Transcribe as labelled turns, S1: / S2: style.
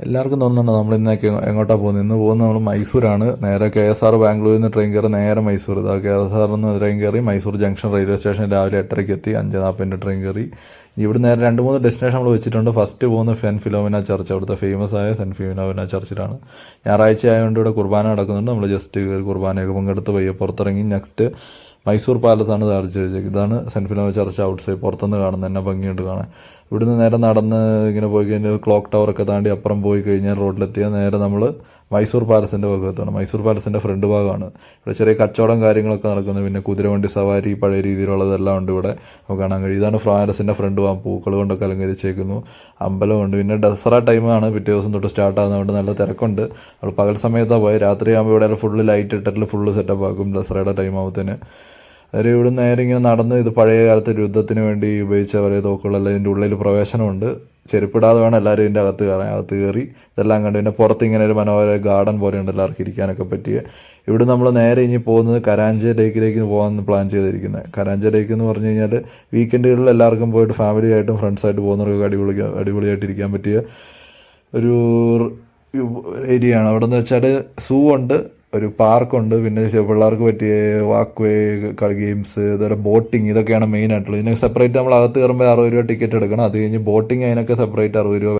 S1: എല്ലാവർക്കും തോന്നുന്നുണ്ട് നമ്മൾ ഇന്നേക്ക് എങ്ങോട്ടാണ് പോകുന്നത്. ഇന്ന് പോകുന്നത് നമ്മൾ മൈസൂരാണ്. നേരെ KSR ബാംഗ്ലൂരിൽ നിന്ന് ട്രെയിൻ കയറി നേരെ മൈസൂർ. ഇതാ KSR നിന്ന് ട്രെയിൻ കയറി മൈസൂർ ജംഗ്ഷൻ റെയിൽവേ സ്റ്റേഷൻ രാവിലെ 8:30 എത്തി. 5:40 ട്രെയിൻ കയറി. ഇവിടെ നേരെ 2-3 ഡെസ്റ്റിനേഷൻ നമ്മൾ വെച്ചിട്ടുണ്ട്. ഫസ്റ്റ് പോകുന്നത് സെൻറ്റ് ഫിലോമിന ചർച്ച്, അവിടുത്തെ ഫേമസ് ആയ സെൻറ്റ് ഫിലോമിന ചർച്ചിലാണ്. ഞായറാഴ്ച ആയതുകൊണ്ട് ഇവിടെ കുർബാന നടക്കുന്നുണ്ട്. നമ്മൾ ജസ്റ്റ് കുർബാനയൊക്കെ പങ്കെടുത്ത് പയ്യെ പുറത്തിറങ്ങി നെക്സ്റ്റ് മൈസൂർ പാലസാണ് താഴ്ച വെച്ചേക്ക്. ഇതാണ് Saint Philomena church outside പുറത്തുനിന്ന് കാണുന്നത്. തന്നെ ഭംഗിയുണ്ട് കാണാൻ. ഇവിടുന്ന് നേരെ നടന്ന് ഇങ്ങനെ പോയി കഴിഞ്ഞാൽ ക്ലോക്ക് ടവറൊക്കെ താണ്ടി അപ്പുറം പോയി കഴിഞ്ഞാൽ റോഡിലെത്തിയാൽ നേരെ നമ്മൾ മൈസൂർ പാലസിൻ്റെ ഭാഗത്താണ്. മൈസൂർ പാലസിൻ്റെ ഫ്രണ്ട് ഭാഗമാണ്. ഇവിടെ ചെറിയ കച്ചവടം കാര്യങ്ങളൊക്കെ നടക്കുന്നത്. പിന്നെ കുതിരവണ്ടി സവാരി പഴയ രീതിയിലുള്ളതെല്ലാം ഉണ്ട് ഇവിടെ നമുക്ക് കാണാൻ കഴിയും. ഇതാണ് പാലസിൻ്റെ ഫ്രണ്ട് ഭാഗം. പൂക്കൾ കൊണ്ടൊക്കെ അലങ്കരിച്ചേക്കുന്നു. അമ്പലമുണ്ട്. പിന്നെ ദസറ ടൈമാണ് പിറ്റേ ദിവസം തൊട്ട് സ്റ്റാർട്ട് ആകുന്നതുകൊണ്ട് നല്ല തിരക്കുണ്ട്. നമ്മൾ പകൽ സമയത്താണ് പോയി. രാത്രിയാകുമ്പോൾ ഇവിടെ ഫുള്ള് ലൈറ്റ് ഇട്ടിട്ട് ഫുള്ള് സെറ്റപ്പ് ആക്കും ദസറയുടെ ടൈം ആകുമ്പത്തേന്. അതായത് ഇവിടെ നേരെ ഇങ്ങനെ നടന്ന് ഇത് പഴയ കാലത്ത് യുദ്ധത്തിന് വേണ്ടി ഉപയോഗിച്ച പഴയ തോക്കുകളെല്ലാം ഇതിൻ്റെ ഉള്ളിൽ പ്രവേശനമുണ്ട്. ചെരുപ്പിടാതെ വേണം എല്ലാവരും ഇതിൻ്റെ അകത്ത് കയറാൻ. അകത്ത് കയറി ഇതെല്ലാം കണ്ട് പിന്നെ പുറത്ത് ഇങ്ങനെ ഒരു മനോഹര ഗാർഡൻ പോലെയുണ്ട് എല്ലാവർക്കും ഇരിക്കാനൊക്കെ പറ്റിയ. ഇവിടെ നമ്മൾ നേരെ ഇനി പോകുന്നത് കരാഞ്ചി ലേക്കിലേക്ക് പോകാൻ പ്ലാൻ ചെയ്തിരിക്കുന്നത്. കരാഞ്ചി ലേക്ക് എന്ന് പറഞ്ഞു കഴിഞ്ഞാൽ വീക്കെൻഡുകളിൽ എല്ലാവർക്കും പോയിട്ട് ഫാമിലി ആയിട്ടും ഫ്രണ്ട്സായിട്ട് പോകുന്നവർക്ക് അടിപൊളിയായിട്ട് ഇരിക്കാൻ പറ്റിയ ഒരു ഏരിയയാണ്. അവിടെ എന്ന് വെച്ചാൽ സൂ ഉണ്ട്, ഒരു പാർക്കുണ്ട്, പിന്നെ പിള്ളേർക്ക് പറ്റിയ വാക്ക് വേ ഗെയിംസ്, അതുപോലെ ബോട്ടിങ്, ഇതൊക്കെയാണ് മെയിൻ ആയിട്ടുള്ളത്. ഇതിന് സെപ്പറേറ്റ് നമ്മൾ അകത്ത് കയറുമ്പോൾ 60 രൂപ ടിക്കറ്റ് എടുക്കണം. അത് കഴിഞ്ഞ് ബോട്ടിങ് അതിനൊക്കെ സെപ്പറേറ്റ് 60 രൂപ